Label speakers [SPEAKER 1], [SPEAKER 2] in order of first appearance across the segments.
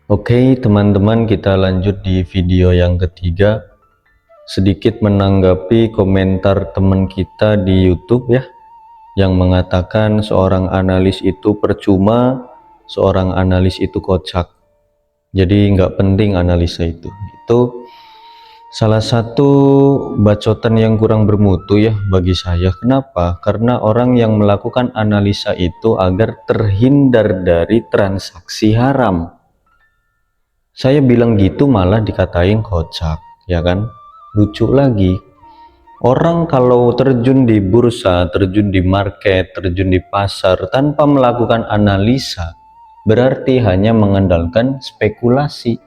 [SPEAKER 1] Oke teman-teman, kita lanjut di video yang ketiga. Sedikit menanggapi komentar teman kita di YouTube ya, yang mengatakan seorang analis itu percuma, seorang analis itu kocak. Jadi nggak penting analisa itu. Itu salah satu bacotan yang kurang bermutu ya bagi saya. Kenapa? Karena orang yang melakukan analisa itu agar terhindar dari transaksi haram. Saya bilang gitu malah dikatain kocak, ya kan? Lucu lagi. Orang kalau terjun di bursa, terjun di market, terjun di pasar tanpa melakukan analisa, berarti hanya mengandalkan spekulasi.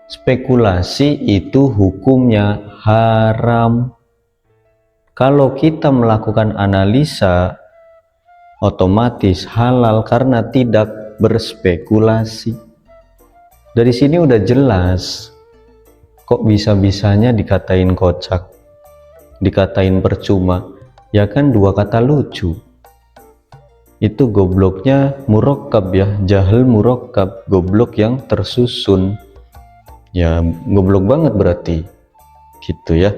[SPEAKER 1] Spekulasi itu hukumnya haram. Kalau kita melakukan analisa, otomatis halal karena tidak berspekulasi. Dari sini udah jelas, kok bisa-bisanya dikatain kocak, dikatain percuma, ya kan dua kata lucu. Itu gobloknya murakkab ya, jahil murakkab, goblok yang tersusun. Ya goblok banget berarti, gitu ya.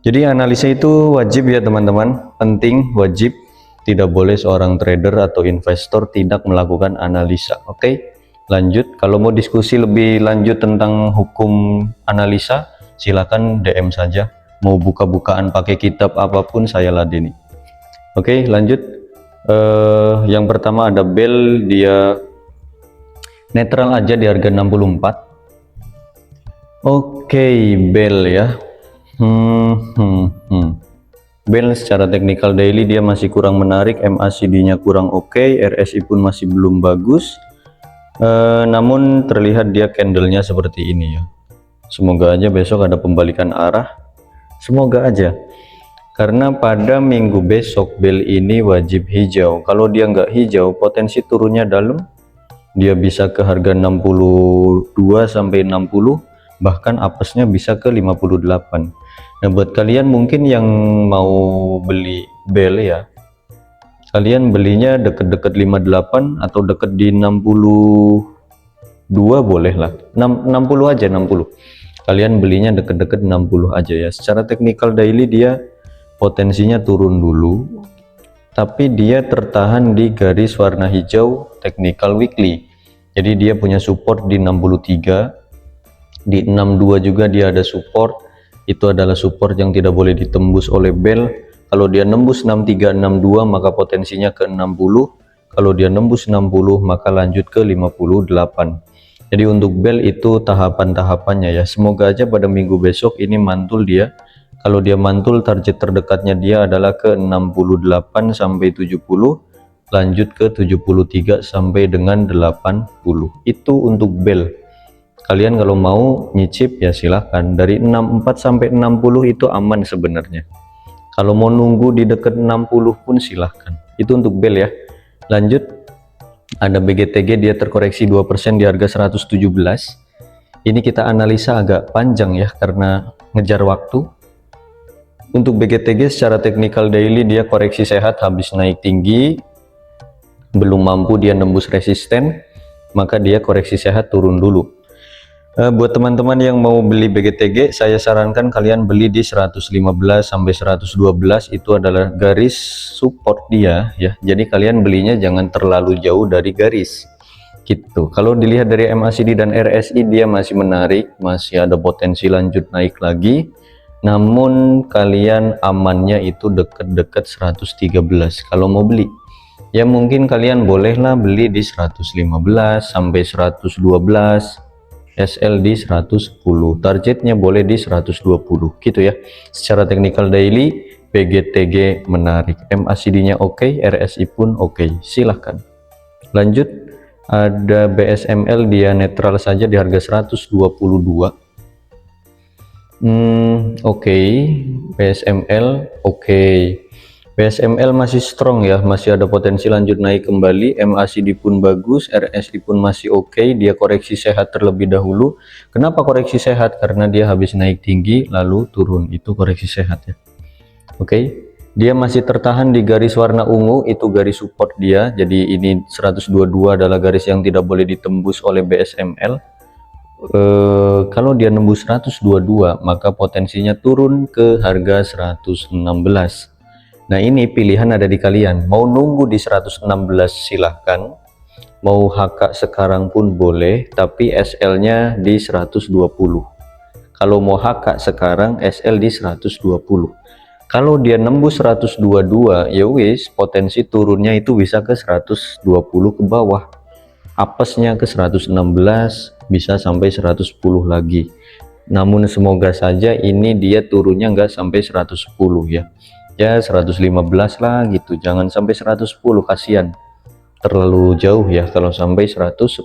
[SPEAKER 1] Jadi analisa itu wajib ya teman-teman, penting, wajib. Tidak boleh seorang trader atau investor tidak melakukan analisa, oke? Lanjut, kalau mau diskusi lebih lanjut tentang hukum analisa, silakan DM saja. Mau buka-bukaan pakai kitab apapun saya ladeni. Oke, lanjut. Yang pertama ada bel, dia netral aja di harga 64. Oke, bel ya. Bel secara teknikal daily dia masih kurang menarik, MACD-nya kurang oke, RSI pun masih belum bagus. Namun terlihat dia candlenya seperti ini ya. Semoga aja besok ada pembalikan arah, semoga aja, karena pada minggu besok bel ini wajib hijau. Kalau dia nggak hijau, potensi turunnya dalam, dia bisa ke harga 62 sampai 60, bahkan apesnya bisa ke 58. Nah buat kalian mungkin yang mau beli bel ya, kalian belinya deket-deket 58 atau deket di 62 boleh lah, 60 aja, 60. Kalian belinya deket-deket 60 aja ya. Secara teknikal daily dia potensinya turun dulu, tapi dia tertahan di garis warna hijau technical weekly. Jadi dia punya support di 63, di 62 juga dia ada support. Itu adalah support yang tidak boleh ditembus oleh bel. Kalau dia nembus 63, 62 maka potensinya ke 60. Kalau dia nembus 60 maka lanjut ke 58. Jadi untuk bel itu tahapan-tahapannya ya. Semoga aja pada minggu besok ini mantul dia. Kalau dia mantul, target terdekatnya dia adalah ke 68 sampai 70, lanjut ke 73 sampai dengan 80. Itu untuk bel. Kalian kalau mau nyicip ya silahkan. Dari 64 sampai 60 itu aman sebenarnya. Kalau mau nunggu di dekat 60 pun silahkan. Itu untuk bel ya. Lanjut, ada BGTG, dia terkoreksi 2% di harga 117. Ini kita analisa agak panjang ya karena ngejar waktu. Untuk BGTG secara teknikal daily dia koreksi sehat, habis naik tinggi, belum mampu dia nembus resisten, maka dia koreksi sehat turun dulu. Buat teman-teman yang mau beli BGTG, saya sarankan kalian beli di 115 sampai 112, itu adalah garis support dia ya. Jadi kalian belinya jangan terlalu jauh dari garis gitu. Kalau dilihat dari MACD dan RSI dia masih menarik, masih ada potensi lanjut naik lagi. Namun kalian amannya itu deket-deket 113 kalau mau beli. Ya mungkin kalian bolehlah beli di 115 sampai 112. SL di 110, targetnya boleh di 120 gitu ya. Secara teknikal daily BGTG menarik, MACD nya oke, RSI pun oke, silahkan. Lanjut, ada BSML, dia netral saja di harga 122. Oke. BSML oke. BSML masih strong ya, masih ada potensi lanjut naik kembali. MACD pun bagus, RSI pun masih oke. Dia koreksi sehat terlebih dahulu. Kenapa koreksi sehat? Karena dia habis naik tinggi lalu turun, itu koreksi sehat ya. Oke. Dia masih tertahan di garis warna ungu, itu garis support dia. Jadi ini 122 adalah garis yang tidak boleh ditembus oleh BSML. Kalau dia nembus 122 maka potensinya turun ke harga 116. Nah ini pilihan ada di kalian, mau nunggu di 116 silahkan, mau HK sekarang pun boleh, tapi SL nya di 120. Kalau mau HK sekarang SL di 120. Kalau dia nembus 122 ya wis, potensi turunnya itu bisa ke 120 ke bawah, apesnya ke 116, bisa sampai 110 lagi. Namun semoga saja ini dia turunnya nggak sampai 110 ya, 115 lah gitu, jangan sampai 110, kasihan terlalu jauh ya kalau sampai 110.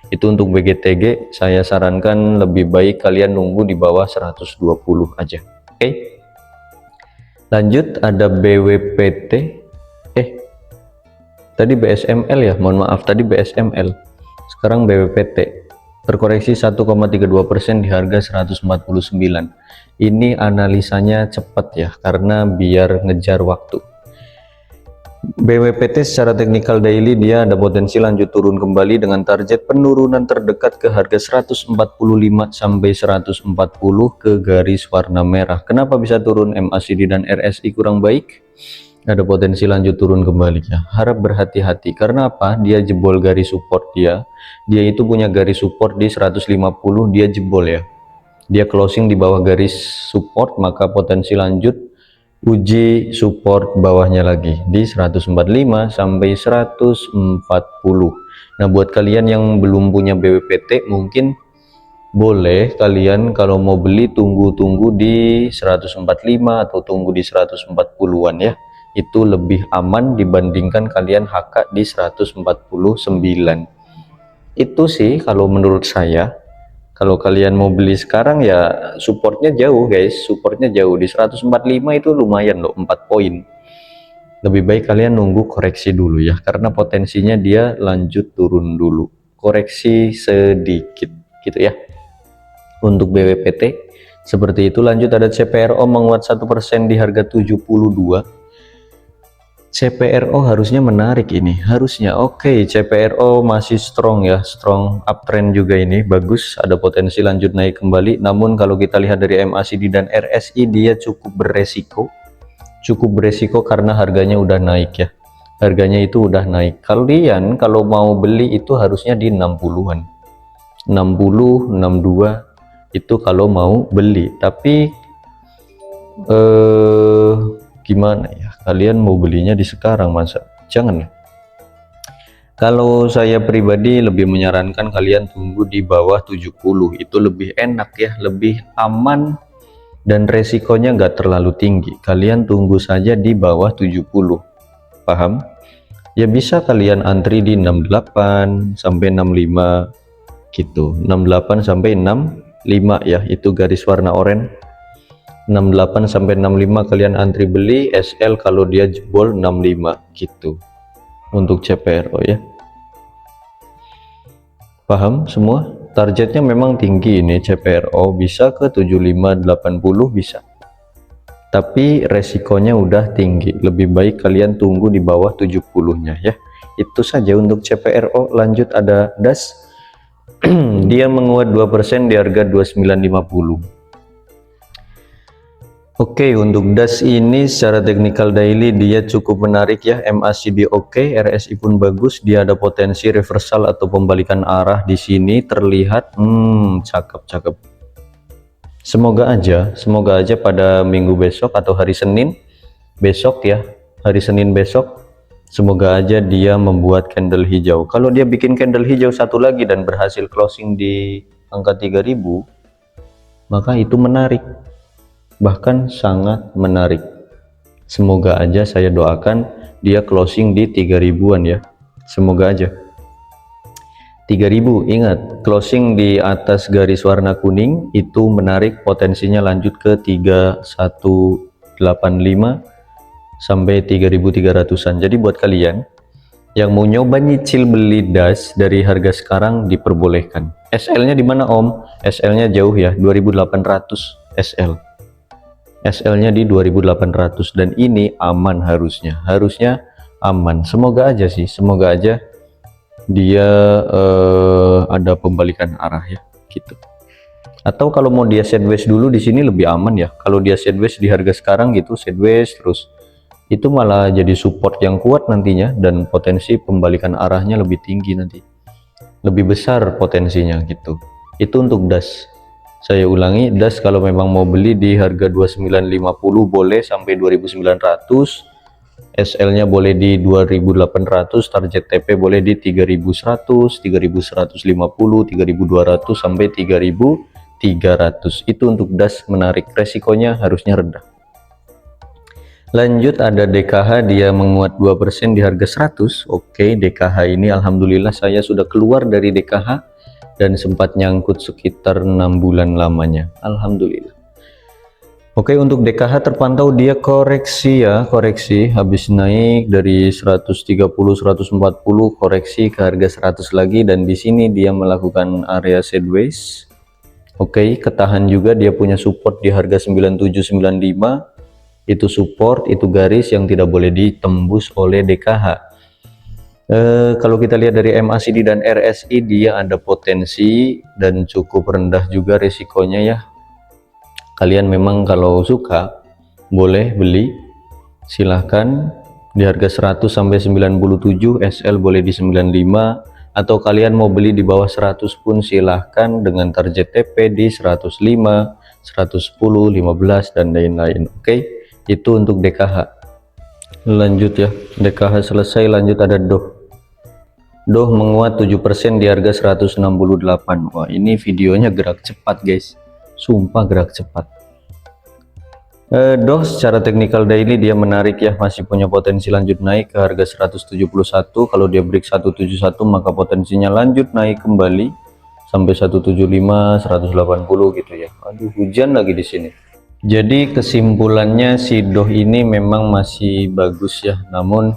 [SPEAKER 1] Itu untuk BGTG saya sarankan lebih baik kalian nunggu di bawah 120 aja. Oke. Lanjut ada BWPT, tadi BSML ya, mohon maaf tadi BSML, sekarang BWPT terkoreksi 1,32% di harga 149. Ini analisanya cepat ya, karena biar ngejar waktu. BWPT secara teknikal daily dia ada potensi lanjut turun kembali dengan target penurunan terdekat ke harga 145 sampai 140 ke garis warna merah. Kenapa bisa turun? MACD dan RSI kurang baik, ada potensi lanjut turun kembali ya. Harap berhati-hati, karena apa? Dia jebol garis support dia itu punya garis support di 150, dia jebol ya, dia closing di bawah garis support, maka potensi lanjut uji support bawahnya lagi di 145 sampai 140. Nah buat kalian yang belum punya BWPT mungkin boleh kalian kalau mau beli tunggu di 145 atau tunggu di 140-an ya, itu lebih aman dibandingkan kalian HK di 149. Itu sih kalau menurut saya. Kalau kalian mau beli sekarang ya supportnya jauh guys, supportnya jauh di 145 itu lumayan loh, 4 poin. Lebih baik kalian nunggu koreksi dulu ya, karena potensinya dia lanjut turun dulu, koreksi sedikit gitu ya. Untuk BWPT seperti itu. Lanjut ada CPRO menguat 1% di harga 72. CPRO harusnya menarik ini, harusnya oke. CPRO masih strong ya, strong uptrend juga, ini bagus, ada potensi lanjut naik kembali. Namun kalau kita lihat dari MACD dan RSI dia cukup beresiko karena harganya udah naik ya, harganya itu udah naik. Kalian kalau mau beli itu harusnya di 60-an, 60 62 itu kalau mau beli. Tapi gimana ya, kalian mau belinya di sekarang, masa jangan ya. Kalau saya pribadi lebih menyarankan kalian tunggu di bawah 70, itu lebih enak ya, lebih aman dan resikonya nggak terlalu tinggi. Kalian tunggu saja di bawah 70, paham ya? Bisa kalian antri di 68 sampai 65 gitu, 68 sampai 65 ya, itu garis warna oranye. 68 sampai 65 kalian antri beli SL kalau dia jebol 65 gitu untuk CPRO ya. Paham semua? Targetnya memang tinggi ini, CPRO bisa ke 75 80 bisa. Tapi resikonya udah tinggi, lebih baik kalian tunggu di bawah 70-nya ya. Itu saja untuk CPRO. Lanjut ada DAS. Dia menguat 2% di harga 29.50. Oke, untuk DAS ini secara teknikal daily dia cukup menarik ya, MACD oke, RSI pun bagus, dia ada potensi reversal atau pembalikan arah di sini terlihat. Cakep. Semoga aja pada minggu besok atau hari Senin besok ya, hari Senin besok semoga aja dia membuat candle hijau. Kalau dia bikin candle hijau satu lagi dan berhasil closing di angka 3000, maka itu menarik, bahkan sangat menarik. Semoga aja, saya doakan dia closing di 3000-an ya, semoga aja 3000. Ingat, closing di atas garis warna kuning itu menarik, potensinya lanjut ke 3185 sampai 3300-an. Jadi buat kalian yang mau nyoba nyicil beli DAS dari harga sekarang diperbolehkan. SL nya di mana Om? SL nya jauh ya, 2800 SL. SL-nya di 2800 dan ini aman, harusnya aman. Semoga aja sih, semoga aja dia ada pembalikan arah ya gitu. Atau kalau mau dia sideways dulu di sini lebih aman ya. Kalau dia sideways di harga sekarang gitu, sideways terus itu malah jadi support yang kuat nantinya, dan potensi pembalikan arahnya lebih tinggi nanti, lebih besar potensinya gitu. Itu untuk DAS. Saya ulangi, DAS kalau memang mau beli di harga 2950 boleh sampai 2900, SL-nya boleh di 2800, target TP boleh di 3100, 3150, 3200 sampai 3300. Itu untuk DAS menarik, resikonya harusnya rendah. Lanjut ada DKH, dia menguat 2% di harga 100. Oke, DKH ini alhamdulillah saya sudah keluar dari DKH dan sempat nyangkut sekitar 6 bulan lamanya, alhamdulillah. Oke, untuk DKH terpantau dia koreksi ya, koreksi habis naik dari 130 140, koreksi ke harga 100 lagi, dan di sini dia melakukan area sideways. Oke, ketahan juga, dia punya support di harga 9795. Itu support, itu garis yang tidak boleh ditembus oleh DKH. Kalau kita lihat dari MACD dan RSI, dia ada potensi dan cukup rendah juga resikonya ya. Kalian memang kalau suka boleh beli, silahkan di harga 100 sampai 97, SL boleh di 95, atau kalian mau beli di bawah 100 pun silahkan dengan target TP di 105, 110, 15 dan lain-lain. Oke, itu untuk DKH. Lanjut ya, DKH selesai, lanjut ada DOH menguat 7% di harga 168. Wah, ini videonya gerak cepat guys, sumpah gerak cepat. DOH secara technical daily dia menarik ya, masih punya potensi lanjut naik ke harga 171. Kalau dia break 171 maka potensinya lanjut naik kembali sampai 175, 180 gitu ya. Aduh, hujan lagi di sini. Jadi kesimpulannya si DOH ini memang masih bagus ya, namun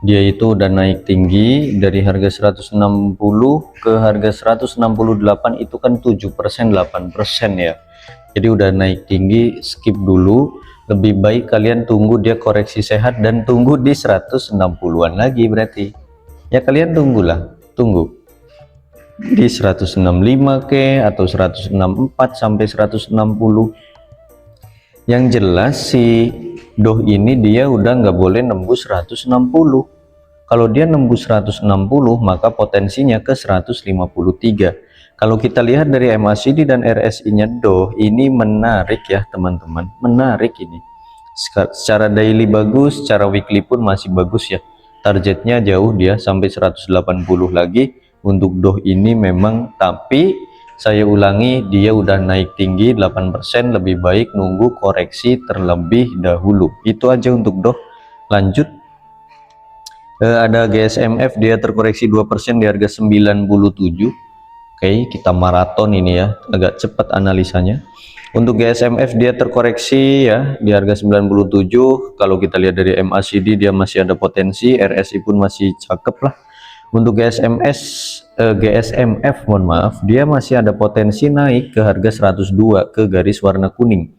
[SPEAKER 1] dia itu udah naik tinggi dari harga 160 ke harga 168, itu kan 7%, 8% ya. Jadi udah naik tinggi, skip dulu. Lebih baik kalian tunggu dia koreksi sehat dan tunggu di 160-an lagi berarti. Ya kalian tunggulah, tunggu di 165 ke atau 164 sampai 160. Yang jelas si DOH ini dia udah nggak boleh nembus 160. Kalau dia nembus 160 maka potensinya ke 153. Kalau kita lihat dari MACD dan RSI nya DOH ini menarik ya teman-teman, menarik ini. Secara daily bagus, secara weekly pun masih bagus ya. Targetnya jauh dia sampai 180 lagi untuk DOH ini memang, tapi saya ulangi, dia udah naik tinggi 8%, lebih baik nunggu koreksi terlebih dahulu. Itu aja untuk DOH. Lanjut ada GSMF, dia terkoreksi 2% di harga 97. Oke, kita maraton ini ya, agak cepat analisanya. Untuk GSMF dia terkoreksi ya di harga 97. Kalau kita lihat dari MACD dia masih ada potensi, RSI pun masih cakep lah. Untuk GSMF mohon maaf, dia masih ada potensi naik ke harga 102 ke garis warna kuning.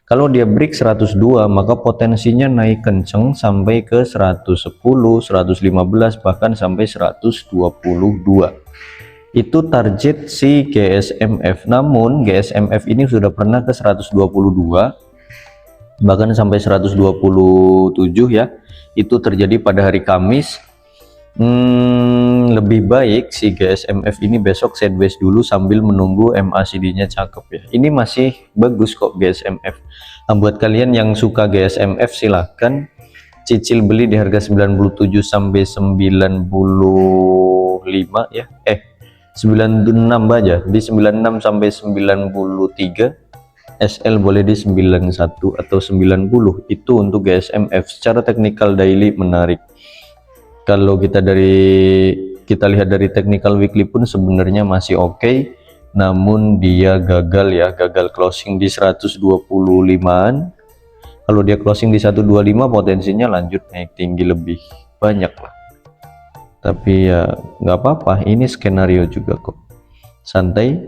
[SPEAKER 1] Kalau dia break 102 maka potensinya naik kenceng sampai ke 110, 115 bahkan sampai 122. Itu target si GSMF. Namun GSMF ini sudah pernah ke 122 bahkan sampai 127 ya. Itu terjadi pada hari Kamis. Lebih baik si GSMF ini besok sideways dulu sambil menunggu MACD nya cakep ya. Ini masih bagus kok GSMF. Nah, buat kalian yang suka GSMF silahkan cicil beli di harga 97 sampai 95 ya, 96 aja, di 96 sampai 93. SL boleh di 91 atau 90. Itu untuk GSMF. Secara technical daily menarik. Kalau kita lihat dari technical weekly pun sebenarnya masih oke, namun dia gagal ya, gagal closing di 125-an. Kalau dia closing di 125 potensinya lanjut naik tinggi lebih banyak lah. Tapi ya nggak apa-apa, ini skenario juga kok, santai.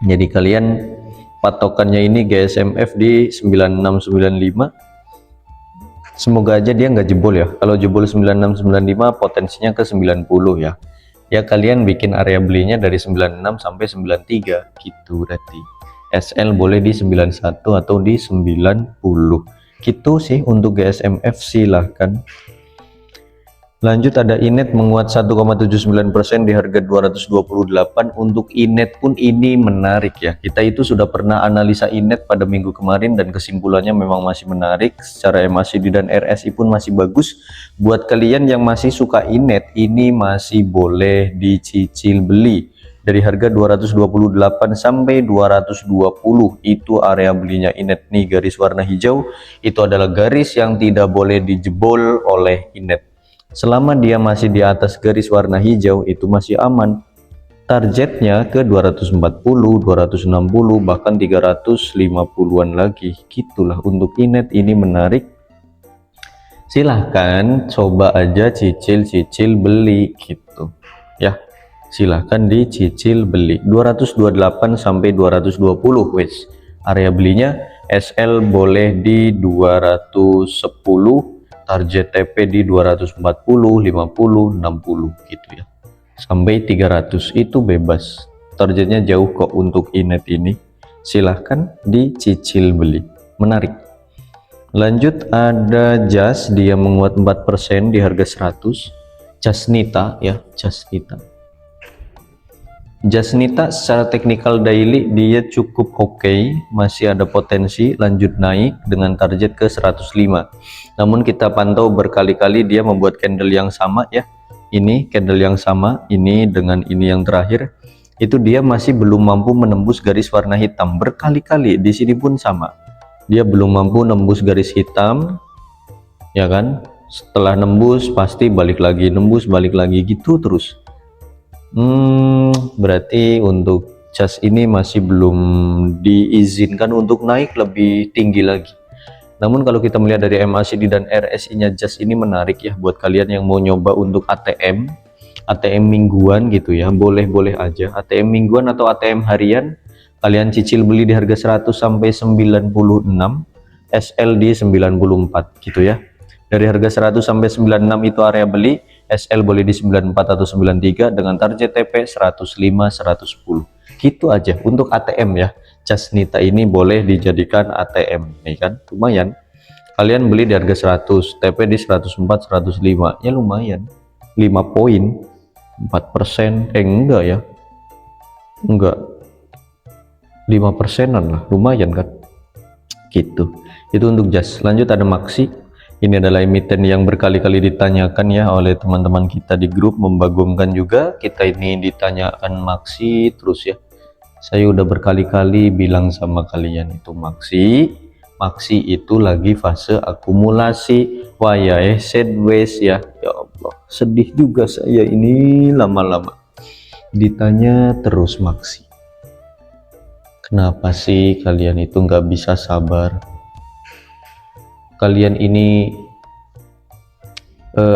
[SPEAKER 1] Jadi kalian patokannya ini GSMF di 9695. Semoga aja dia nggak jebol ya. Kalau jebol 9695 potensinya ke 90 ya. Ya kalian bikin area belinya dari 96 sampai 93 gitu berarti. SL boleh di 91 atau di 90. Gitu sih untuk GSMF, silahkan. Lanjut ada Inet menguat 1,79% di harga 228. Untuk Inet pun ini menarik ya. Kita itu sudah pernah analisa Inet pada minggu kemarin dan kesimpulannya memang masih menarik. Secara MACD dan RSI pun masih bagus. Buat kalian yang masih suka Inet, ini masih boleh dicicil beli. Dari harga 228 sampai 220 itu area belinya Inet nih, garis warna hijau itu adalah garis yang tidak boleh dijebol oleh Inet. Selama dia masih di atas garis warna hijau itu masih aman. Targetnya ke 240, 260, bahkan 350-an lagi. Gitulah untuk Inet, ini menarik. Silahkan coba aja cicil-cicil beli gitu. Ya, silahkan dicicil beli. 228 sampai 220 wes. Area belinya SL boleh di 210. Target TP di 240, 50, 60 gitu ya. Sampai 300 itu bebas. Targetnya jauh kok untuk Inet ini. Silahkan dicicil beli. Menarik. Lanjut ada JAS, dia menguat 4% di harga 100. Jasnita ya, Jasnita. Jasnita secara teknikal daily dia cukup oke, masih ada potensi lanjut naik dengan target ke 105. Namun kita pantau berkali-kali dia membuat candle yang sama ya. Ini candle yang sama, ini dengan ini yang terakhir. Itu dia masih belum mampu menembus garis warna hitam berkali-kali. Di sini pun sama. Dia belum mampu nembus garis hitam. Ya kan? Setelah nembus pasti balik lagi, nembus balik lagi gitu terus. Berarti untuk JAS ini masih belum diizinkan untuk naik lebih tinggi lagi. Namun kalau kita melihat dari MACD dan RSI nya JAS ini menarik ya, buat kalian yang mau nyoba untuk ATM mingguan gitu ya, boleh-boleh aja. ATM mingguan atau ATM harian kalian cicil beli di harga 100 sampai 96, SL di 94 gitu ya. Dari harga 100 sampai 96 itu area beli, SL boleh di 94 atau 93 dengan target TP 105, 110. Gitu aja untuk ATM ya. Jasnita ini boleh dijadikan ATM nih kan, lumayan. Kalian beli di harga 100, TP di 104, 105, ya lumayan. 5 poin, 4%, enggak ya. Enggak. 5%an lah, lumayan kan. Gitu. Itu untuk JAS. Lanjut ada Maxi. Ini adalah emiten yang berkali-kali ditanyakan ya oleh teman-teman kita di grup, membagongkan juga. Kita ini ditanyakan Maxi terus ya. Saya udah berkali-kali bilang sama kalian itu Maxi itu lagi fase akumulasi. Wah ya sideways ya. Ya Allah, sedih juga saya ini lama-lama ditanya terus Maxi. Kenapa sih kalian itu nggak bisa sabar? Kalian ini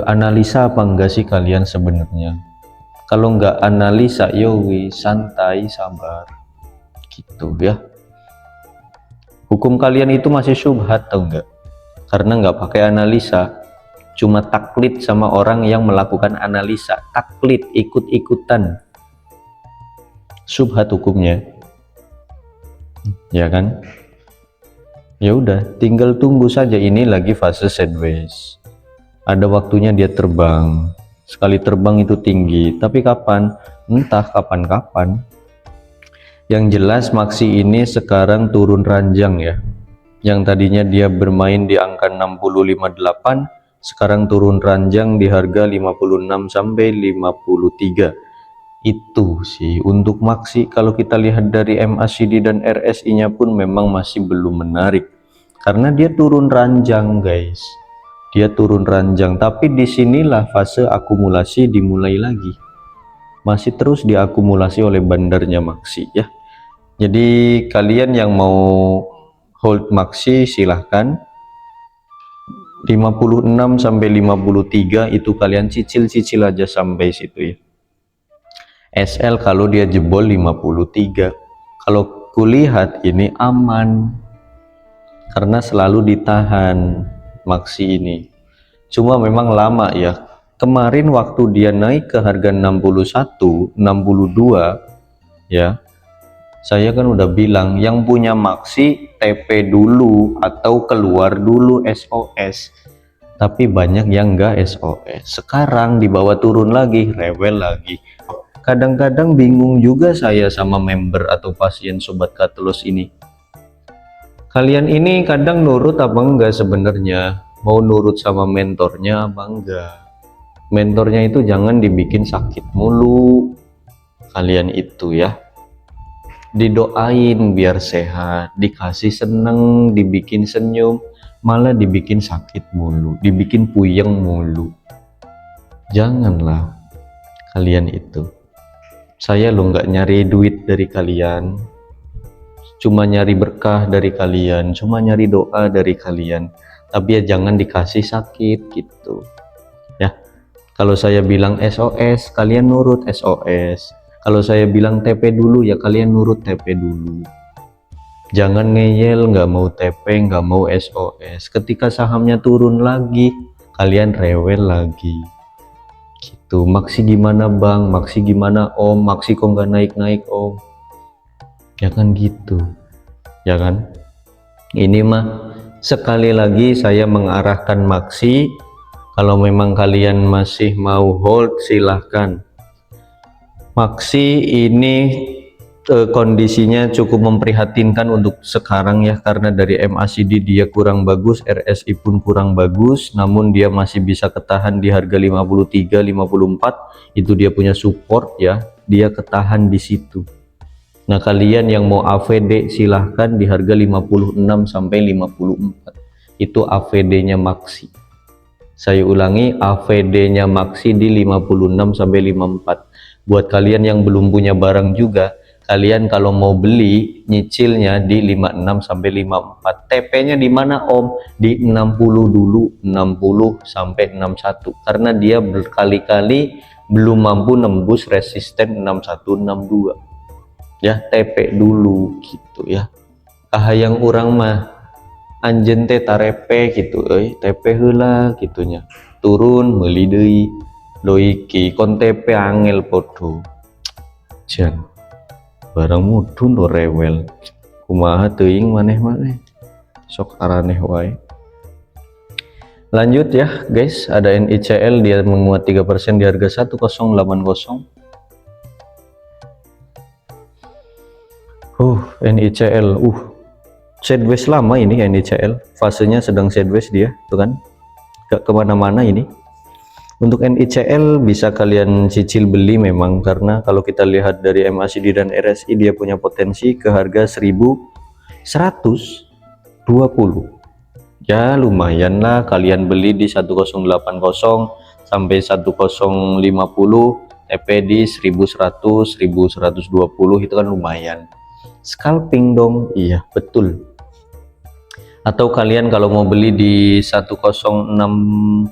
[SPEAKER 1] analisa apa enggak sih kalian sebenarnya? Kalau nggak analisa, yowi santai sabar gitu ya. Hukum kalian itu masih syubhat atau enggak? Karena nggak pakai analisa, cuma taklid sama orang yang melakukan analisa. Taklid, ikut-ikutan, syubhat hukumnya, ya kan? Ya udah, tinggal tunggu saja. Ini lagi fase sideways. Ada waktunya dia terbang. Sekali terbang itu tinggi, tapi kapan? Entah kapan-kapan. Yang jelas Maxi ini sekarang turun ranjang ya. Yang tadinya dia bermain di angka 65.8, sekarang turun ranjang di harga 56 sampai 53. Itu sih untuk Maxi. Kalau kita lihat dari MACD dan RSI nya pun memang masih belum menarik karena dia turun ranjang guys, dia turun ranjang. Tapi disinilah fase akumulasi dimulai lagi, masih terus diakumulasi oleh bandarnya Maxi ya. Jadi kalian yang mau hold Maxi silahkan. 56 sampai 53 itu kalian cicil-cicil aja sampai situ ya. SL kalau dia jebol 53, kalau kulihat ini aman karena selalu ditahan Maxi ini. Cuma memang lama ya. Kemarin waktu dia naik ke harga 61, 62 ya. Saya kan udah bilang yang punya Maxi TP dulu atau keluar dulu SOS. Tapi banyak yang enggak SOS. Sekarang dibawa turun lagi, rewel lagi. Kadang-kadang bingung juga saya sama member atau pasien Sobat Katelos ini. Kalian ini kadang nurut apa enggak sebenarnya? Mau nurut sama mentornya apa enggak? Mentornya itu jangan dibikin sakit mulu. Kalian itu ya. Didoain biar sehat, dikasih seneng, dibikin senyum, malah dibikin sakit mulu, dibikin puyeng mulu. Janganlah kalian itu. Saya lo nggak nyari duit dari kalian, cuma nyari berkah dari kalian, cuma nyari doa dari kalian. Tapi ya jangan dikasih sakit gitu ya. Kalau saya bilang SOS, kalian nurut SOS. Kalau saya bilang TP dulu, ya kalian nurut TP dulu. Jangan ngeyel, nggak mau TP, nggak mau SOS. Ketika sahamnya turun lagi, kalian rewel lagi. Gitu. Maxi gimana bang? Maxi gimana om? Maxi kok nggak naik-naik om? Ya kan gitu. Ya kan? Ini mah sekali lagi saya mengarahkan Maxi. Kalau memang kalian masih mau hold, silahkan. Maxi ini kondisinya cukup memprihatinkan untuk sekarang ya, karena dari MACD dia kurang bagus, RSI pun kurang bagus, namun dia masih bisa ketahan di harga 53, 54, itu dia punya support ya, dia ketahan di situ. Nah kalian yang mau AVD silahkan di harga 56 sampai 54, itu AVD-nya Maxi. Saya ulangi, AVD-nya Maxi di 56 sampai 54. Buat kalian yang belum punya barang juga, kalian kalau mau beli nyicilnya di 56 sampai 54. TP-nya di mana Om? Di 60 dulu, 60 sampai 61. Karena dia berkali-kali belum mampu nembus resisten 61 62. Ya, TP dulu gitu ya. Kahayang urang mah anjen teh tarepe gitu TP heula gitunya. Turun meuli deui. Loiki kon TP angel podo jan barang mudun lo rewel kumaha teuing maneh-maneh sok araneh wae. Lanjut ya guys, ada NICL dia menguat 3% di harga 1080. NICL sideways lama ini NICL, fasenya sedang sideways dia tuh kan, gak kemana-mana ini. Untuk NICL bisa kalian cicil beli memang, karena kalau kita lihat dari MACD dan RSI dia punya potensi ke harga 1120 ya, lumayan lah kalian beli di 1080 sampai 1050, TP di 1100 1120 itu kan lumayan. Scalping dong, iya betul. Atau kalian kalau mau beli di 1060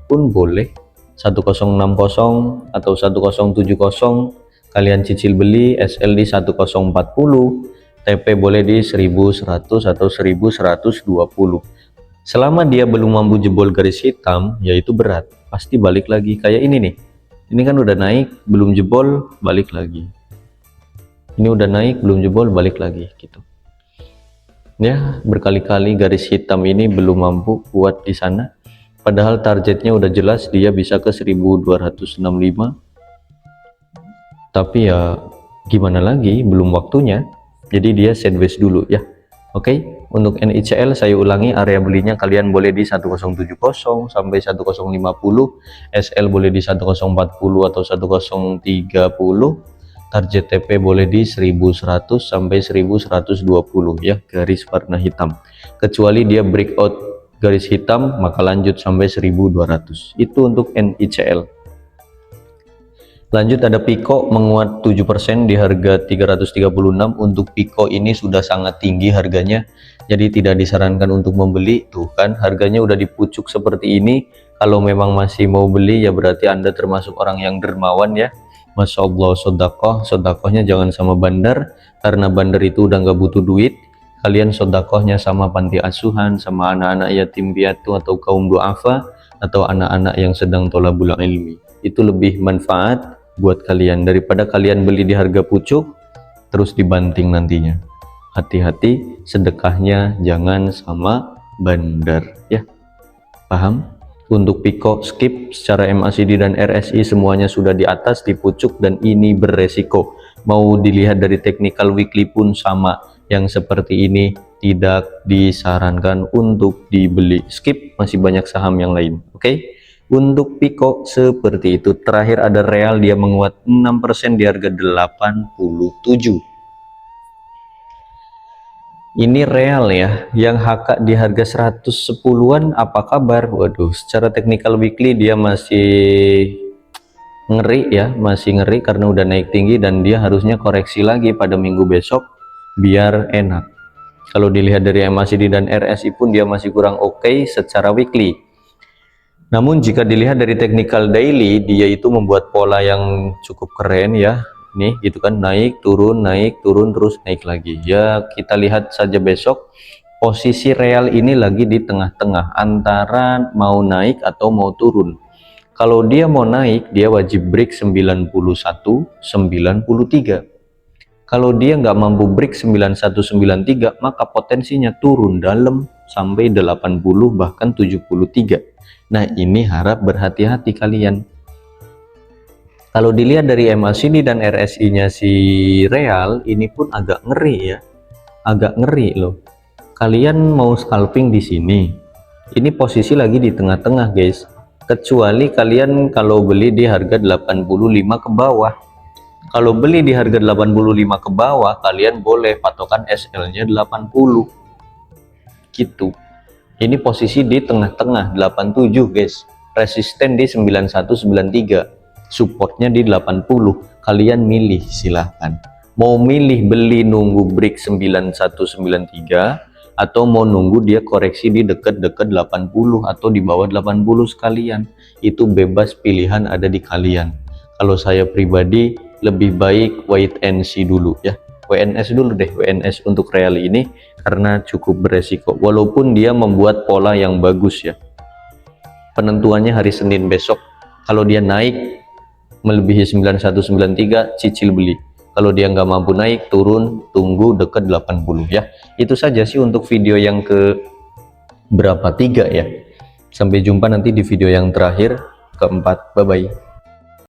[SPEAKER 1] pun boleh, 1060 atau 1070 kalian cicil beli, SL di 1040, TP boleh di 1100 atau 1120. Selama dia belum mampu jebol garis hitam, yaitu berat, pasti balik lagi. Kayak ini nih, ini kan udah naik belum jebol, balik lagi. Ini udah naik belum jebol, balik lagi gitu ya. Berkali-kali garis hitam ini belum mampu kuat di sana, padahal targetnya udah jelas dia bisa ke 1265, tapi ya gimana lagi, belum waktunya, jadi dia sideways dulu ya. Oke, untuk NICL saya ulangi, area belinya kalian boleh di 1070 sampai 1050, SL boleh di 1040 atau 1030, target TP boleh di 1100 sampai 1120 ya, garis warna hitam. Kecuali dia breakout garis hitam, maka lanjut sampai 1200. Itu untuk NICL. Lanjut ada Pico menguat 7% di harga 336. Untuk Pico ini sudah sangat tinggi harganya, jadi tidak disarankan untuk membeli. Tuh kan harganya udah dipucuk seperti ini. Kalau memang masih mau beli ya berarti Anda termasuk orang yang dermawan ya. Masya Allah, sodakohnya jangan sama bandar, karena bandar itu udah nggak butuh duit. Kalian sodakohnya sama panti asuhan, sama anak-anak yatim piatu atau kaum duafa, atau anak-anak yang sedang thalabul ilmi. Itu lebih manfaat buat kalian daripada kalian beli di harga pucuk terus dibanting nantinya. Hati-hati, sedekahnya jangan sama bandar ya. Paham? Untuk Pico skip, secara MACD dan RSI semuanya sudah di atas, di pucuk, dan ini beresiko. Mau dilihat dari technical weekly pun sama, yang seperti ini tidak disarankan untuk dibeli. Skip, masih banyak saham yang lain. Oke? Untuk Pico seperti itu. Terakhir ada Real, dia menguat 6% di harga 87. Ini Real ya, yang HK di harga 110-an, apa kabar? Waduh, secara technical weekly dia masih ngeri ya, masih ngeri karena udah naik tinggi, dan dia harusnya koreksi lagi pada minggu besok biar enak. Kalau dilihat dari MACD dan RSI pun dia masih kurang oke secara weekly. Namun jika dilihat dari technical daily, dia itu membuat pola yang cukup keren ya. Nih gitu kan, naik turun terus naik lagi ya. Kita lihat saja besok posisi Real ini lagi di tengah-tengah antara mau naik atau mau turun. Kalau dia mau naik, dia wajib break 91, 93. Kalau dia nggak mampu break 9193, maka potensinya turun dalam sampai 80 bahkan 73. Nah, ini harap berhati-hati kalian. Kalau dilihat dari MACD dan RSI-nya si Real, ini pun agak ngeri ya. Agak ngeri loh. Kalian mau scalping di sini. Ini posisi lagi di tengah-tengah, guys. Kecuali kalian kalau beli di harga 85 ke bawah. Kalau beli di harga 85 ke bawah, kalian boleh patokan SL-nya 80. Gitu. Ini posisi di tengah-tengah 87, guys. Resisten di 9193, supportnya di 80. Kalian milih, silahkan. Mau milih beli nunggu break 9193 atau mau nunggu dia koreksi di dekat-dekat 80 atau di bawah 80 sekalian. Itu bebas, pilihan ada di kalian. Kalau saya pribadi lebih baik wait and see dulu ya. WNS dulu deh, WNS untuk Real ini, karena cukup beresiko walaupun dia membuat pola yang bagus ya. Penentuannya hari Senin besok. Kalau dia naik melebihi 9193, cicil beli. Kalau dia nggak mampu naik, turun, tunggu dekat 80 ya. Itu saja sih untuk video yang ke berapa, 3 ya. Sampai jumpa nanti di video yang terakhir, keempat. Bye bye.